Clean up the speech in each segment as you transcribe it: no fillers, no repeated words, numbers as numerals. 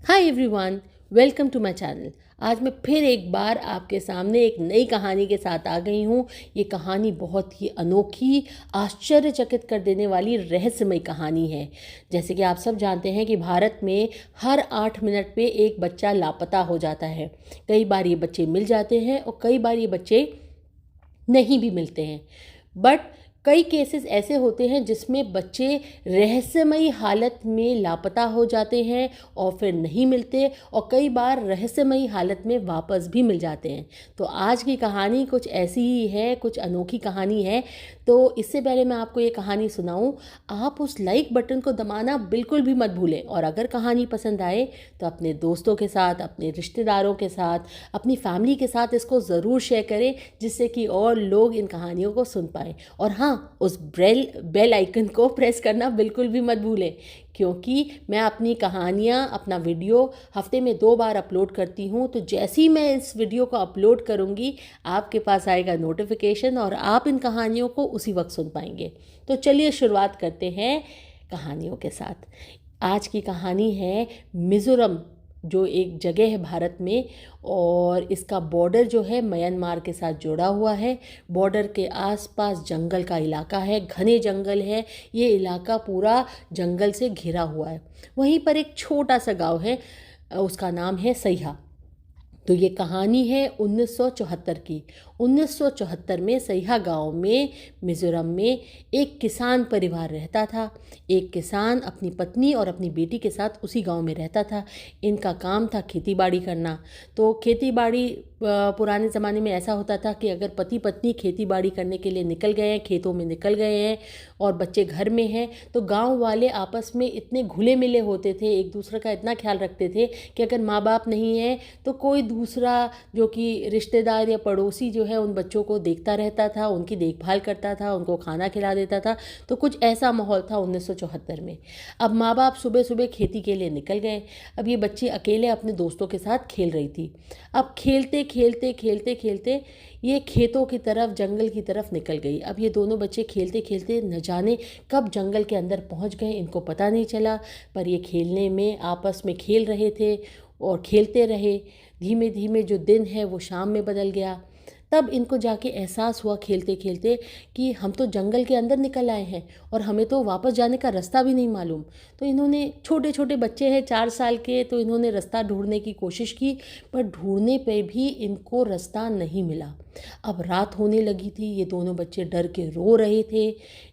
Hi everyone, welcome to my channel. आज मैं फिर एक बार आपके सामने एक नई कहानी के साथ आ गई हूँ। ये कहानी बहुत ही अनोखी, आश्चर्यचकित कर देने वाली रहस्यमय कहानी है। जैसे कि आप सब जानते हैं कि भारत में हर 8 मिनट पे एक बच्चा लापता हो जाता है। कई बार ये बच्चे मिल जाते हैं और कई बार ये बच्चे नहीं भी मिलते हैं। बट कई केसेस ऐसे होते हैं जिसमें बच्चे रहस्यमयी हालत में लापता हो जाते हैं और फिर नहीं मिलते, और कई बार रहस्यमयी हालत में वापस भी मिल जाते हैं। तो आज की कहानी कुछ ऐसी ही है, कुछ अनोखी कहानी है। तो इससे पहले मैं आपको ये कहानी सुनाऊं, आप उस लाइक बटन को दबाना बिल्कुल भी मत भूलें। और अगर कहानी पसंद आए तो अपने दोस्तों के साथ, अपने रिश्तेदारों के साथ, अपनी फैमिली के साथ इसको ज़रूर शेयर करें, जिससे कि और लोग इन कहानियों को सुन पाएँ। और हाँ, उस बेल आइकन को प्रेस करना बिल्कुल भी मत भूलें, क्योंकि मैं अपनी कहानियाँ, अपना वीडियो हफ्ते में 2 बार अपलोड करती हूँ। तो जैसे ही मैं इस वीडियो को अपलोड करूँगी, आपके पास आएगा नोटिफिकेशन और आप इन कहानियों को उसी वक्त सुन पाएंगे। तो चलिए शुरुआत करते हैं कहानियों के साथ। आज की कहानी है मिज़ोरम, जो एक जगह है भारत में, और इसका बॉर्डर जो है म्यांमार के साथ जुड़ा हुआ है। बॉर्डर के आसपास जंगल का इलाका है, घने जंगल है। ये इलाका पूरा जंगल से घिरा हुआ है। वहीं पर एक छोटा सा गांव है, उसका नाम है सैहा। तो ये कहानी है 1974 की। 1974 में सैहा गांव में, मिज़ोरम में एक किसान परिवार रहता था। एक किसान अपनी पत्नी और अपनी बेटी के साथ उसी गांव में रहता था। इनका काम था खेती बाड़ी करना। तो खेती बाड़ी पुराने ज़माने में ऐसा होता था कि अगर पति पत्नी खेती बाड़ी करने के लिए निकल गए हैं, खेतों में निकल गए हैं और बच्चे घर में हैं, तो गांव वाले आपस में इतने घुले मिले होते थे, एक दूसरे का इतना ख्याल रखते थे कि अगर माँ बाप नहीं है तो कोई दूसरा जो कि रिश्तेदार या पड़ोसी जो है उन बच्चों को देखता रहता था, उनकी देखभाल करता था, उनको खाना खिला देता था। तो कुछ ऐसा माहौल था 1974 में। अब माँ बाप सुबह सुबह खेती के लिए निकल गए। अब ये बच्ची अकेले अपने दोस्तों के साथ खेल रही थी। अब खेलते खेलते खेलते खेलते ये खेतों की तरफ, जंगल की तरफ निकल गई। अब ये दोनों बच्चे खेलते खेलते न जाने कब जंगल के अंदर पहुंच गए, इनको पता नहीं चला। पर ये खेलने में, आपस में खेल रहे थे और खेलते रहे। धीमे धीमे जो दिन है वो शाम में बदल गया। तब इनको जाके एहसास हुआ खेलते खेलते कि हम तो जंगल के अंदर निकल आए हैं और हमें तो वापस जाने का रास्ता भी नहीं मालूम। तो इन्होंने, छोटे छोटे बच्चे हैं 4 साल के, तो इन्होंने रास्ता ढूंढने की कोशिश की, पर ढूंढने पे भी इनको रास्ता नहीं मिला। अब रात होने लगी थी, ये दोनों बच्चे डर के रो रहे थे।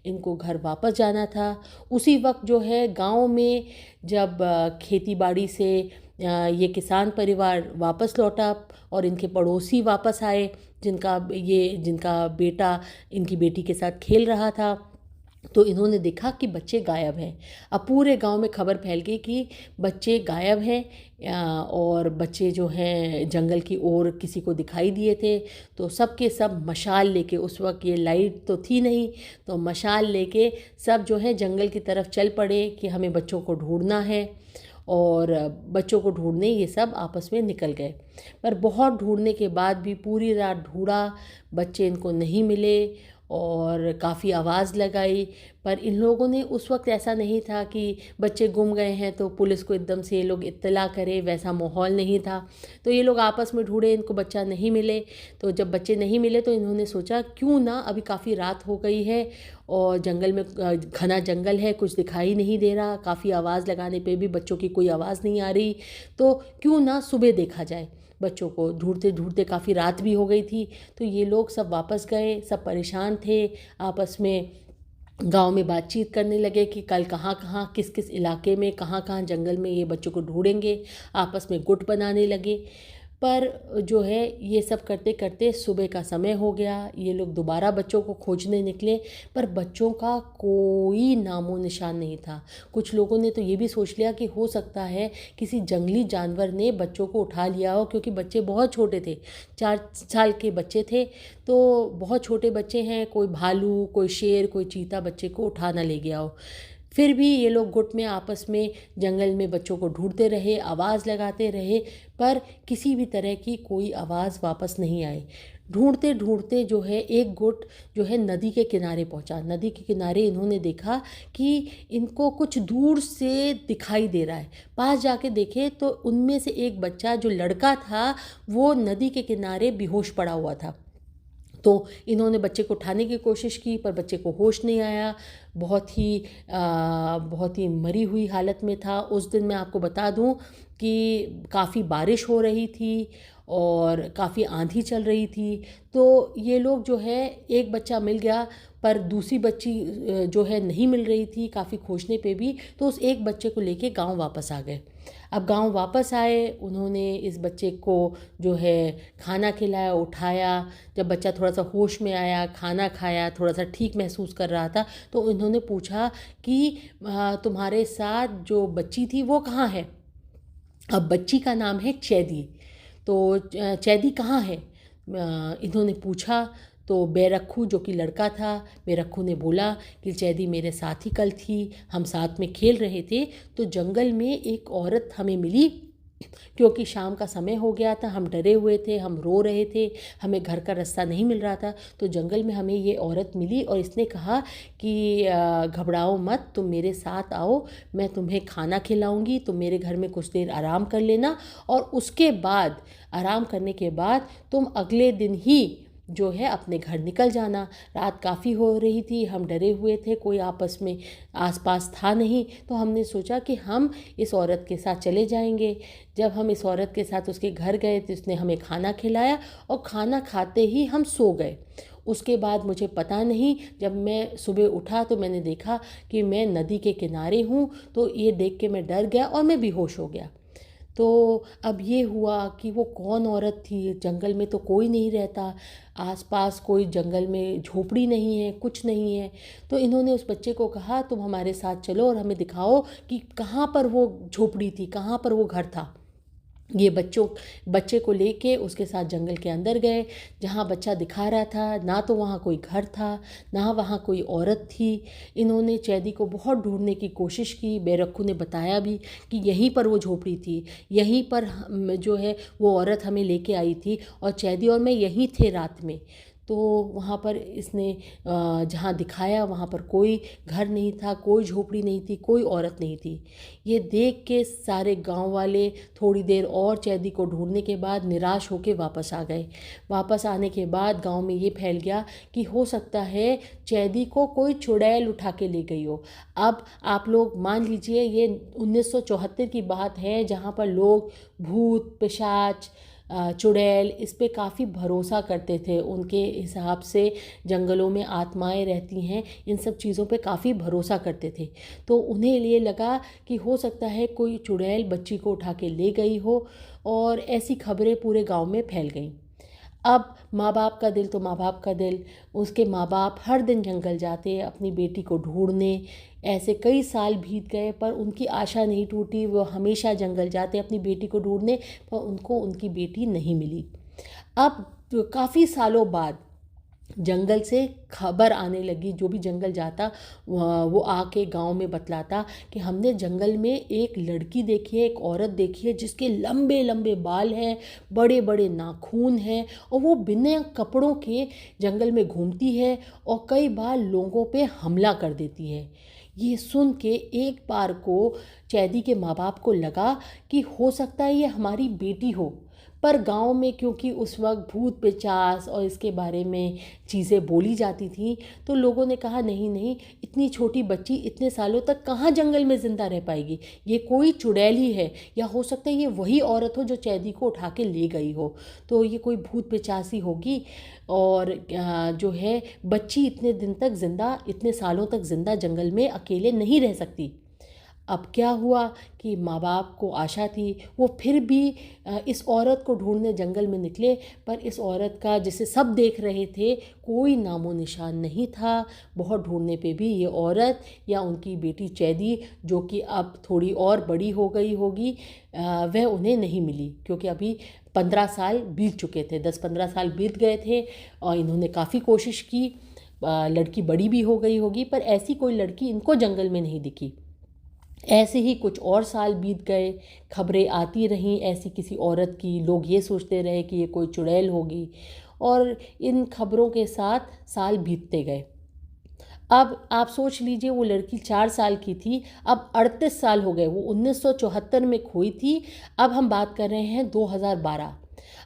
इनको घर वापस जाना था। उसी वक्त जो है गांव में, जब खेती बाड़ी से ये किसान परिवार वापस लौटा और इनके पड़ोसी वापस आए, जिनका बेटा इनकी बेटी के साथ खेल रहा था, तो इन्होंने देखा कि बच्चे गायब हैं। अब पूरे गांव में खबर फैल गई कि बच्चे गायब हैं, और बच्चे जो हैं जंगल की ओर किसी को दिखाई दिए थे। तो सब के सब मशाल लेके, उस वक्त ये लाइट तो थी नहीं, तो मशाल लेके सब जो है जंगल की तरफ चल पड़े कि हमें बच्चों को ढूंढना है। और बच्चों को ढूंढने ये सब आपस में निकल गए। पर बहुत ढूंढने के बाद भी, पूरी रात ढूंढा, बच्चे इनको नहीं मिले और काफ़ी आवाज़ लगाई। पर इन लोगों ने, उस वक्त ऐसा नहीं था कि बच्चे गुम गए हैं तो पुलिस को एकदम से ये लोग इत्तला करें, वैसा माहौल नहीं था। तो ये लोग आपस में ढूंढे, इनको बच्चा नहीं मिले। तो जब बच्चे नहीं मिले तो इन्होंने सोचा क्यों ना, अभी काफ़ी रात हो गई है और जंगल में, घना जंगल है, कुछ दिखाई नहीं दे रहा, काफ़ी आवाज़ लगाने पे भी बच्चों की कोई आवाज़ नहीं आ रही, तो क्यों ना सुबह देखा जाए। बच्चों को ढूंढते ढूंढते काफ़ी रात भी हो गई थी। तो ये लोग सब वापस गए, सब परेशान थे। आपस में गांव में बातचीत करने लगे कि कल कहाँ कहाँ, किस किस इलाके में, कहाँ कहाँ जंगल में ये बच्चों को ढूंढेंगे। आपस में गुट बनाने लगे। पर जो है ये सब करते करते सुबह का समय हो गया। ये लोग दोबारा बच्चों को खोजने निकले, पर बच्चों का कोई नामो निशान नहीं था। कुछ लोगों ने तो ये भी सोच लिया कि हो सकता है किसी जंगली जानवर ने बच्चों को उठा लिया हो, क्योंकि बच्चे बहुत छोटे थे, 4 साल के बच्चे थे। तो बहुत छोटे बच्चे हैं, कोई भालू, कोई शेर, कोई चीता बच्चे को उठा ना ले गया हो। फिर भी ये लोग गुट में आपस में जंगल में बच्चों को ढूंढते रहे, आवाज़ लगाते रहे, पर किसी भी तरह की कोई आवाज़ वापस नहीं आई। ढूंढते ढूंढते जो है एक गुट जो है नदी के किनारे पहुंचा। नदी के किनारे इन्होंने देखा कि इनको कुछ दूर से दिखाई दे रहा है। पास जाके देखे तो उनमें से एक बच्चा जो लड़का था वो नदी के किनारे बेहोश पड़ा हुआ था। तो इन्होंने बच्चे को उठाने की कोशिश की पर बच्चे को होश नहीं आया, बहुत ही मरी हुई हालत में था। उस दिन मैं आपको बता दूं कि काफ़ी बारिश हो रही थी और काफ़ी आंधी चल रही थी। तो ये लोग जो है, एक बच्चा मिल गया पर दूसरी बच्ची जो है नहीं मिल रही थी। काफ़ी खोजने पे भी तो उस एक बच्चे को लेके गांव वापस आ गए। अब गांव वापस आए, उन्होंने इस बच्चे को जो है खाना खिलाया, उठाया। जब बच्चा थोड़ा सा होश में आया, खाना खाया, थोड़ा सा ठीक महसूस कर रहा था, तो उन्होंने पूछा कि तुम्हारे साथ जो बच्ची थी वो कहाँ है। अब बच्ची का नाम है चैदी। तो चैदी कहाँ है इन्होंने पूछा। तो बेरखू जो कि लड़का था, बेरखू ने बोला कि चैदी मेरे साथ ही कल थी, हम साथ में खेल रहे थे तो जंगल में एक औरत हमें मिली। क्योंकि शाम का समय हो गया था, हम डरे हुए थे, हम रो रहे थे, हमें घर का रास्ता नहीं मिल रहा था। तो जंगल में हमें ये औरत मिली और इसने कहा कि घबराओ मत, तुम मेरे साथ आओ, मैं तुम्हें खाना खिलाऊंगी, तुम मेरे घर में कुछ देर आराम कर लेना और उसके बाद आराम करने के बाद तुम अगले दिन ही जो है अपने घर निकल जाना। रात काफ़ी हो रही थी, हम डरे हुए थे, कोई आपस में आसपास था नहीं, तो हमने सोचा कि हम इस औरत के साथ चले जाएंगे। जब हम इस औरत के साथ उसके घर गए तो उसने हमें खाना खिलाया और खाना खाते ही हम सो गए। उसके बाद मुझे पता नहीं, जब मैं सुबह उठा तो मैंने देखा कि मैं नदी के किनारे हूँ। तो ये देख के मैं डर गया और मैं बेहोश हो गया। तो अब ये हुआ कि वो कौन औरत थी। जंगल में तो कोई नहीं रहता, आसपास कोई जंगल में झोपड़ी नहीं है, कुछ नहीं है। तो इन्होंने उस बच्चे को कहा तुम हमारे साथ चलो और हमें दिखाओ कि कहाँ पर वो झोपड़ी थी, कहाँ पर वो घर था। ये बच्चे को लेके उसके साथ जंगल के अंदर गए। जहाँ बच्चा दिखा रहा था ना तो वहाँ कोई घर था, ना वहाँ कोई औरत थी। इन्होंने चैदी को बहुत ढूंढने की कोशिश की। बेरखू ने बताया भी कि यहीं पर वो झोपड़ी थी, यहीं पर जो है वो औरत हमें लेके आई थी और चैदी और मैं यहीं थे रात में। तो वहाँ पर इसने जहाँ दिखाया वहाँ पर कोई घर नहीं था, कोई झोपड़ी नहीं थी, कोई औरत नहीं थी। ये देख के सारे गांव वाले थोड़ी देर और चैदी को ढूंढने के बाद निराश होकर वापस आ गए। वापस आने के बाद गांव में ये फैल गया कि हो सकता है चैदी को कोई चुड़ैल उठा के ले गई हो। अब आप लोग मान लीजिए ये 1974 की बात है, जहाँ पर लोग भूत पिशाच चुड़ैल इस पे काफ़ी भरोसा करते थे। उनके हिसाब से जंगलों में आत्माएं रहती हैं, इन सब चीज़ों पे काफ़ी भरोसा करते थे। तो उन्हें ये लगा कि हो सकता है कोई चुड़ैल बच्ची को उठा के ले गई हो और ऐसी खबरें पूरे गांव में फैल गईं। अब माँ बाप का दिल तो माँ बाप का दिल, उसके माँ बाप हर दिन जंगल जाते अपनी बेटी को ढूंढने। ऐसे कई साल बीत गए पर उनकी आशा नहीं टूटी, वो हमेशा जंगल जाते अपनी बेटी को ढूंढने, पर उनको उनकी बेटी नहीं मिली। अब काफ़ी सालों बाद जंगल से खबर आने लगी। जो भी जंगल जाता वो आके गांव में बतलाता कि हमने जंगल में एक लड़की देखी है, एक औरत देखी है जिसके लंबे लंबे बाल हैं, बड़े बड़े नाखून हैं और वो बिना कपड़ों के जंगल में घूमती है और कई बार लोगों पे हमला कर देती है। ये सुन के एक बार को चैदी के माँ बाप को लगा कि हो सकता है ये हमारी बेटी हो। पर गांव में क्योंकि उस वक्त भूत पिशाच और इसके बारे में चीज़ें बोली जाती थी, तो लोगों ने कहा नहीं नहीं, इतनी छोटी बच्ची इतने सालों तक कहाँ जंगल में ज़िंदा रह पाएगी, ये कोई चुड़ैल ही है, या हो सकता है ये वही औरत हो जो चैदी को उठा के ले गई हो। तो ये कोई भूत पिशाची होगी और जो है बच्ची इतने दिन तक ज़िंदा, इतने सालों तक ज़िंदा जंगल में अकेले नहीं रह सकती। अब क्या हुआ कि माँ बाप को आशा थी, वो फिर भी इस औरत को ढूंढने जंगल में निकले, पर इस औरत का जिसे सब देख रहे थे कोई नामो निशान नहीं था। बहुत ढूंढने पे भी ये औरत या उनकी बेटी चैदी, जो कि अब थोड़ी और बड़ी हो गई होगी, वह उन्हें नहीं मिली। क्योंकि अभी 15 साल बीत चुके थे, 10-15 साल बीत गए थे और इन्होंने काफ़ी कोशिश की। लड़की बड़ी भी हो गई होगी पर ऐसी कोई लड़की इनको जंगल में नहीं दिखी। ऐसे ही कुछ और साल बीत गए, खबरें आती रहीं ऐसी किसी औरत की, लोग ये सोचते रहे कि ये कोई चुड़ैल होगी। और इन खबरों के साथ साल बीतते गए। अब आप सोच लीजिए, वो लड़की 4 साल की थी, अब 38 साल हो गए। वो 1974 में खोई थी। अब हम बात कर रहे हैं 2012।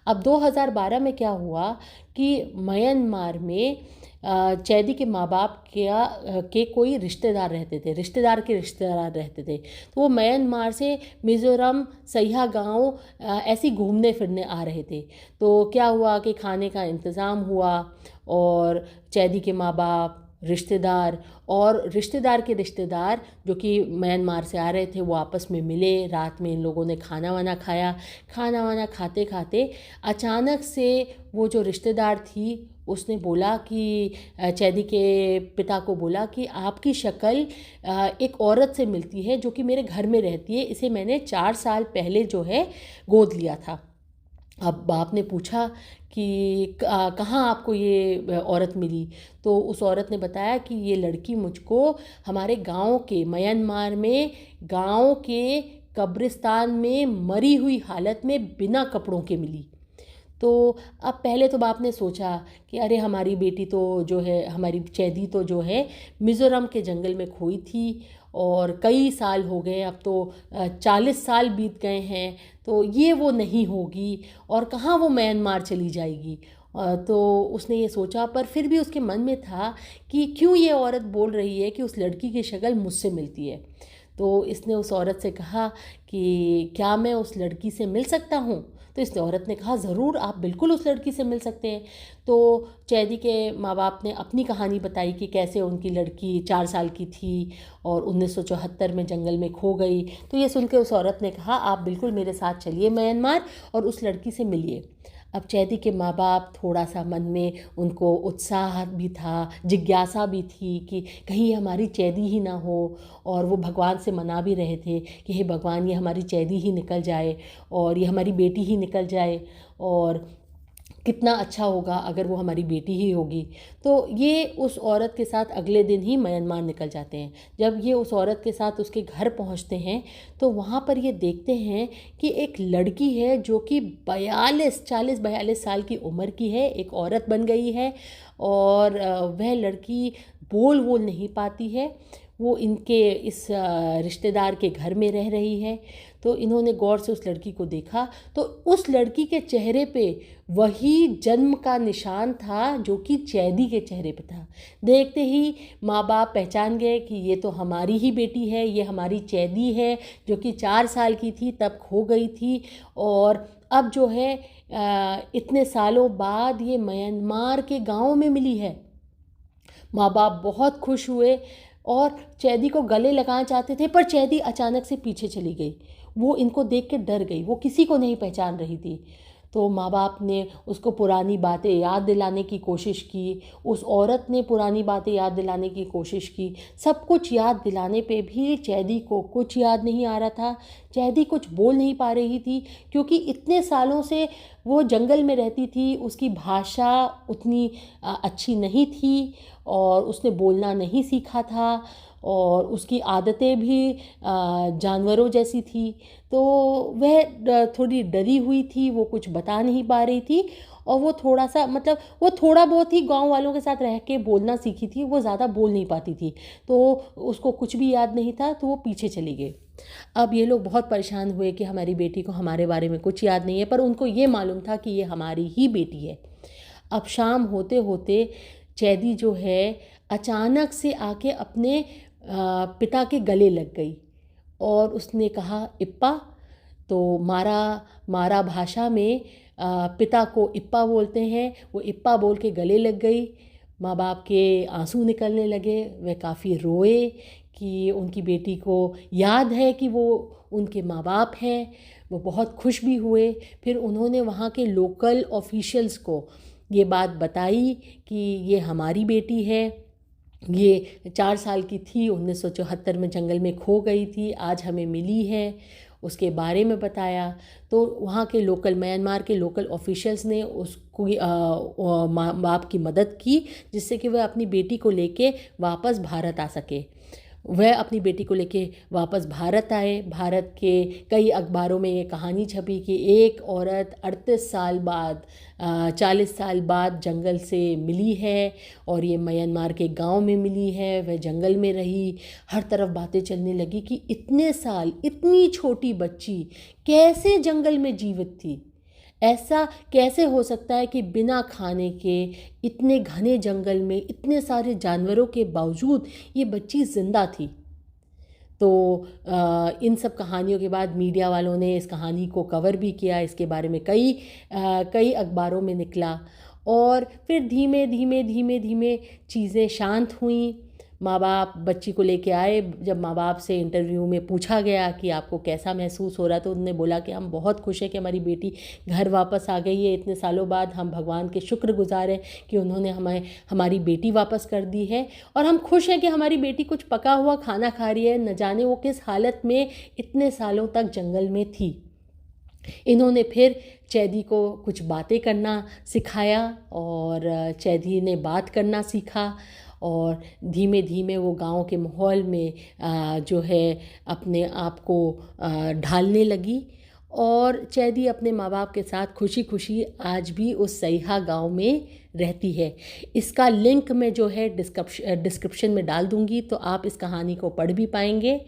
अब 2012 में क्या हुआ कि म्यांमार में चैदी के माँ बाप के कोई रिश्तेदार रहते थे, रिश्तेदार के रिश्तेदार रहते थे। तो वो म्यांमार से मिज़ोरम सैया गांव ऐसे घूमने फिरने आ रहे थे। तो क्या हुआ कि खाने का इंतज़ाम हुआ और चैदी के माँ बाप, रिश्तेदार और रिश्तेदार के रिश्तेदार जो कि म्यांमार से आ रहे थे, वो आपस में मिले। रात में इन लोगों ने खाना वाना खाया। खाना वाना खाते खाते अचानक से वो जो रिश्तेदार थी उसने बोला कि चैदी के पिता को बोला कि आपकी शक्ल एक औरत से मिलती है जो कि मेरे घर में रहती है, इसे मैंने 4 साल पहले जो है गोद लिया था। अब बाप ने पूछा कि कहाँ आपको ये औरत मिली? तो उस औरत ने बताया कि ये लड़की मुझको हमारे गांव के, म्यांमार में गांव के कब्रिस्तान में मरी हुई हालत में बिना कपड़ों के मिली। तो अब पहले तो बाप ने सोचा कि अरे हमारी बेटी तो जो है, हमारी चैदी तो जो है मिज़ोरम के जंगल में खोई थी और कई साल हो गए, अब तो 40 साल बीत गए हैं, तो ये वो नहीं होगी और कहाँ वो म्यांमार चली जाएगी। तो उसने ये सोचा, पर फिर भी उसके मन में था कि क्यों ये औरत बोल रही है कि उस लड़की की शक्ल मुझसे मिलती है। तो इसने उस औरत से कहा कि क्या मैं उस लड़की से मिल सकता हूँ? तो इस औरत ने कहा ज़रूर, आप बिल्कुल उस लड़की से मिल सकते हैं। तो चैदी के माँ बाप ने अपनी कहानी बताई कि कैसे उनकी लड़की 4 साल की थी और 1974 में जंगल में खो गई। तो ये सुन के उस औरत ने कहा आप बिल्कुल मेरे साथ चलिए म्यांमार और उस लड़की से मिलिए। अब चैदी के माँ बाप थोड़ा सा मन में उनको उत्साह भी था, जिज्ञासा भी थी कि कहीं हमारी चैदी ही ना हो, और वो भगवान से मना भी रहे थे कि हे भगवान, ये हमारी चैदी ही निकल जाए और ये हमारी बेटी ही निकल जाए, और कितना अच्छा होगा अगर वो हमारी बेटी ही होगी। तो ये उस औरत के साथ अगले दिन ही म्यांमार निकल जाते हैं। जब ये उस औरत के साथ उसके घर पहुंचते हैं तो वहाँ पर ये देखते हैं कि एक लड़की है जो कि 40-42 साल की उम्र की है, एक औरत बन गई है और वह लड़की बोल नहीं पाती है। वो इनके इस रिश्तेदार के घर में रह रही है। तो इन्होंने गौर से उस लड़की को देखा तो उस लड़की के चेहरे पे वही जन्म का निशान था जो कि चैदी के चेहरे पे था। देखते ही माँ बाप पहचान गए कि ये तो हमारी ही बेटी है, ये हमारी चैदी है जो कि 4 साल की थी तब खो गई थी, और अब जो है इतने सालों बाद ये म्यांमार के गांव में मिली है। माँ बाप बहुत खुश हुए और चैदी को गले लगाना चाहते थे, पर चैदी अचानक से पीछे चली गई। वो इनको देख के डर गई, वो किसी को नहीं पहचान रही थी। तो माँ बाप ने उसको पुरानी बातें याद दिलाने की कोशिश की, उस औरत ने पुरानी बातें याद दिलाने की कोशिश की। सब कुछ याद दिलाने पे भी चैदी को कुछ याद नहीं आ रहा था। चैदी कुछ बोल नहीं पा रही थी क्योंकि इतने सालों से वो जंगल में रहती थी, उसकी भाषा उतनी अच्छी नहीं थी और उसने बोलना नहीं सीखा था और उसकी आदतें भी जानवरों जैसी थी। तो वह थोड़ी डरी हुई थी, वो कुछ बता नहीं पा रही थी और वो थोड़ा सा, मतलब वो थोड़ा बहुत ही गांव वालों के साथ रह के बोलना सीखी थी, वो ज़्यादा बोल नहीं पाती थी। तो उसको कुछ भी याद नहीं था, तो वो पीछे चली गई। अब ये लोग बहुत परेशान हुए कि हमारी बेटी को हमारे बारे में कुछ याद नहीं है, पर उनको ये मालूम था कि ये हमारी ही बेटी है। अब शाम होते होते चैदी जो है अचानक से आके अपने पिता के गले लग गई और उसने कहा इप्पा। तो मारा भाषा में पिता को इप्पा बोलते हैं। वो इप्पा बोल के गले लग गई। माँ बाप के आंसू निकलने लगे, वे काफ़ी रोए कि उनकी बेटी को याद है कि वो उनके माँ बाप हैं। वो बहुत खुश भी हुए। फिर उन्होंने वहाँ के लोकल ऑफिशियल्स को ये बात बताई कि ये हमारी बेटी है, ये 4 साल की थी, 1974 में जंगल में खो गई थी, आज हमें मिली है, उसके बारे में बताया। तो वहाँ के लोकल, म्यांमार के लोकल ऑफिशियल्स ने उसको माँ बाप की मदद की जिससे कि वह अपनी बेटी को लेके वापस भारत आ सके। वह अपनी बेटी को लेके वापस भारत आए। भारत के कई अखबारों में ये कहानी छपी कि एक औरत 38 साल बाद 40 साल बाद जंगल से मिली है और ये म्यांमार के गांव में मिली है। वह जंगल में रही, हर तरफ बातें चलने लगी कि इतने साल इतनी छोटी बच्ची कैसे जंगल में जीवित थी। ऐसा कैसे हो सकता है कि बिना खाने के इतने घने जंगल में इतने सारे जानवरों के बावजूद ये बच्ची ज़िंदा थी। तो इन सब कहानियों के बाद मीडिया वालों ने इस कहानी को कवर भी किया, इसके बारे में कई अखबारों में निकला। और फिर धीमे धीमे धीमे धीमे चीज़ें शांत हुईं। माँ बाप बच्ची को लेके आए। जब माँ बाप से इंटरव्यू में पूछा गया कि आपको कैसा महसूस हो रहा, तो उन्होंने बोला कि हम बहुत खुश हैं कि हमारी बेटी घर वापस आ गई है इतने सालों बाद। हम भगवान के शुक्रगुजार हैं कि उन्होंने हमारी बेटी वापस कर दी है, और हम खुश हैं कि हमारी बेटी कुछ पका हुआ खाना खा रही है। न जाने वो किस हालत में इतने सालों तक जंगल में थी। इन्होंने फिर चैदी को कुछ बातें करना सिखाया और चैदी ने बात करना सीखा, और धीमे धीमे वो गांव के माहौल में जो है अपने आप को ढालने लगी। और चैदी अपने माँ बाप के साथ खुशी खुशी आज भी उस सईहा गांव में रहती है। इसका लिंक मैं जो है डिस्क्रिप्शन में डाल दूँगी, तो आप इस कहानी को पढ़ भी पाएंगे।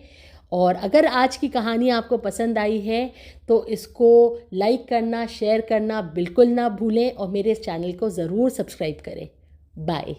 और अगर आज की कहानी आपको पसंद आई है तो इसको लाइक करना, शेयर करना बिल्कुल ना भूलें, और मेरे इस चैनल को ज़रूर सब्सक्राइब करें। बाय।